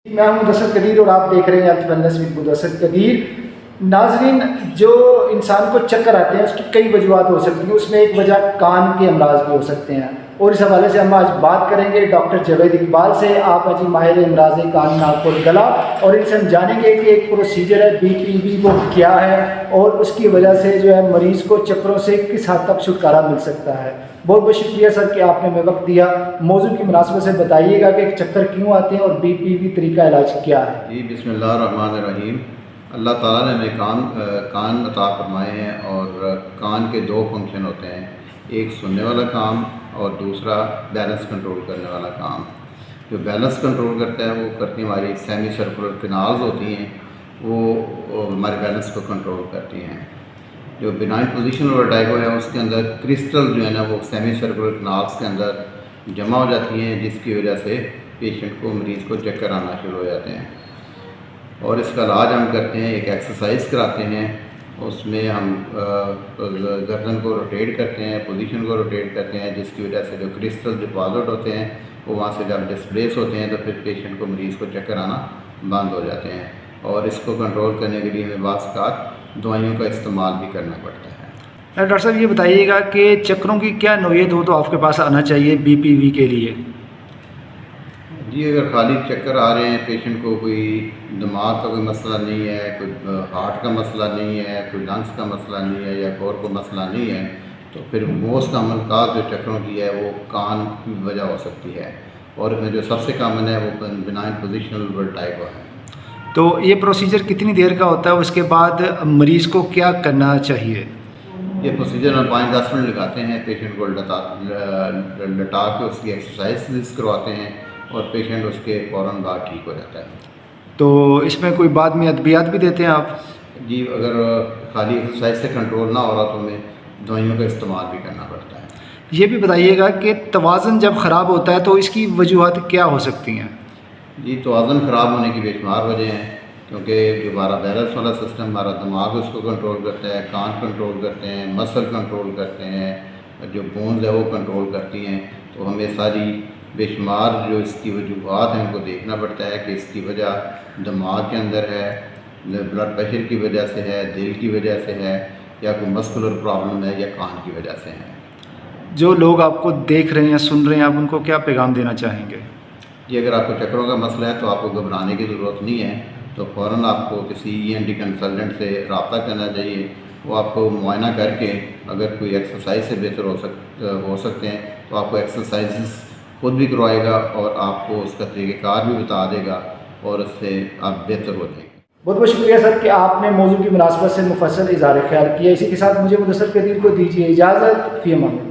میں ہوں مدثر قدیر اور آپ دیکھ رہے ہیں ہیلتھ ویلنس وتھ مدثر قدیر۔ ناظرین، جو انسان کو چکر آتے ہیں اس کی کئی وجوہات ہو سکتی ہیں، اس میں ایک وجہ کان کے امراض بھی ہو سکتے ہیں، اور اس حوالے سے ہم آج بات کریں گے ڈاکٹر جاوید اقبال سے۔ آپ جی ماہر امراض کان ناک اور گلا، اور ان سے ہم جانیں گے کہ ایک پروسیجر ہے بی پی وی وہ کیا ہے، اور اس کی وجہ سے جو ہے مریض کو چکروں سے کس حد تک چھٹکارا مل سکتا ہے۔ بہت بہت شکریہ سر کہ آپ نے ہمیں وقت دیا۔ موضوع کی مناسبت سے بتائیے گا کہ چکر کیوں آتے ہیں اور بی پی وی طریقہ علاج کیا ہے؟ جی بسم اللہ الرحمن الرحیم۔ اللہ تعالیٰ نے ہمیں کان عطا فرمائے ہیں، اور کان کے دو فنکشن ہوتے ہیں، ایک سننے والا کام اور دوسرا بیلنس کنٹرول کرنے والا کام۔ جو بیلنس کنٹرول کرتا ہے وہ کرتی ہماری سیمی سرکولر کنالز ہوتی ہیں، وہ ہمارے بیلنس کو کنٹرول کرتی ہیں۔ جو بنائن پوزیشن ورٹائگو ہے اس کے اندر کرسٹل جو ہے نا وہ سیمی سرکولر کنالز کے اندر جمع ہو جاتی ہیں، جس کی وجہ سے پیشنٹ کو مریض کو چکر آنا شروع ہو جاتے ہیں۔ اور اس کا علاج ہم کرتے ہیں، ایک ایکسرسائز کراتے ہیں، اس میں ہم گردن کو روٹیٹ کرتے ہیں، پوزیشن کو روٹیٹ کرتے ہیں، جس کی وجہ سے جو کرسٹل ڈپازٹ ہوتے ہیں وہ وہاں سے جب ڈسپلیس ہوتے ہیں تو پھر پیشنٹ کو مریض کو چکر آنا بند ہو جاتے ہیں۔ اور اس کو کنٹرول کرنے کے لیے ہمیں بعض اوقات دوائیوں کا استعمال بھی کرنا پڑتا ہے۔ ڈاکٹر صاحب یہ بتائیے گا کہ چکروں کی کیا نوعیت ہو تو آپ کے پاس آنا چاہیے بی پی وی کے لیے؟ جی اگر خالی چکر آ رہے ہیں، پیشنٹ کو کوئی دماغ کا کوئی مسئلہ نہیں ہے، کوئی ہارٹ کا مسئلہ نہیں ہے، کوئی لنگس کا مسئلہ نہیں ہے، یا اور کوئی مسئلہ نہیں ہے، تو پھر موسٹ کامن کاز جو چکروں کی ہے وہ کان کی وجہ ہو سکتی ہے، اور جو سب سے کامن ہے وہ بنائن پوزیشنل ورٹائگو ہے۔ تو یہ پروسیجر کتنی دیر کا ہوتا ہے؟ اس کے بعد مریض کو کیا کرنا چاہیے؟ یہ پروسیجر ہم 5-10 منٹ لگاتے ہیں، پیشنٹ کو لٹا کے اس کی ایکسرسائز کرواتے ہیں، اور پیشنٹ اس کے فوراً بعد ٹھیک ہو جاتا ہے۔ تو اس میں کوئی بعد میں ادویات بھی دیتے ہیں آپ؟ جی اگر خالی ایکسرسائز سے کنٹرول نہ ہو رہا تو ہمیں دوائیوں کا استعمال بھی کرنا پڑتا ہے۔ یہ بھی بتائیے گا کہ توازن جب خراب ہوتا ہے تو اس کی وجوہات کیا ہو سکتی ہیں؟ جی توازن خراب ہونے کی بے شمار وجہ ہیں، کیونکہ جو ہمارا بیلنس والا سسٹم، ہمارا دماغ اس کو کنٹرول کرتا ہے، کان کنٹرول کرتے ہیں، مسل کنٹرول کرتے ہیں، جو بونز ہے وہ کنٹرول کرتی ہیں، تو ہمیں ساری بے شمار جو اس کی وجوہات ہیں ان کو دیکھنا پڑتا ہے کہ اس کی وجہ دماغ کے اندر ہے، بلڈ پریشر کی وجہ سے ہے، دل کی وجہ سے ہے، یا کوئی مسکولر پرابلم ہے، یا کان کی وجہ سے ہے۔ جو لوگ آپ کو دیکھ رہے ہیں سن رہے ہیں، آپ ان کو کیا پیغام دینا چاہیں گے؟ جی اگر آپ کو چکروں کا مسئلہ ہے تو آپ کو گھبرانے کی ضرورت نہیں ہے، تو فوراً آپ کو کسی ENT کنسلٹنٹ سے رابطہ کرنا چاہیے۔ وہ آپ کو معائنہ کر کے اگر کوئی ایکسرسائز سے بہتر ہو سکتے ہیں تو آپ کو ایکسرسائزز خود بھی کروائے گا، اور آپ کو اس کا طریقہ کار بھی بتا دے گا، اور اس سے آپ بہتر ہو جائیں گے۔ بہت بہت شکریہ سر کہ آپ نے موضوع کی مناسبت سے مفصل اظہار خیال کیا۔ اسی کے ساتھ مجھے مدثر قدیر کو دیجیے اجازت، فی امان اللہ۔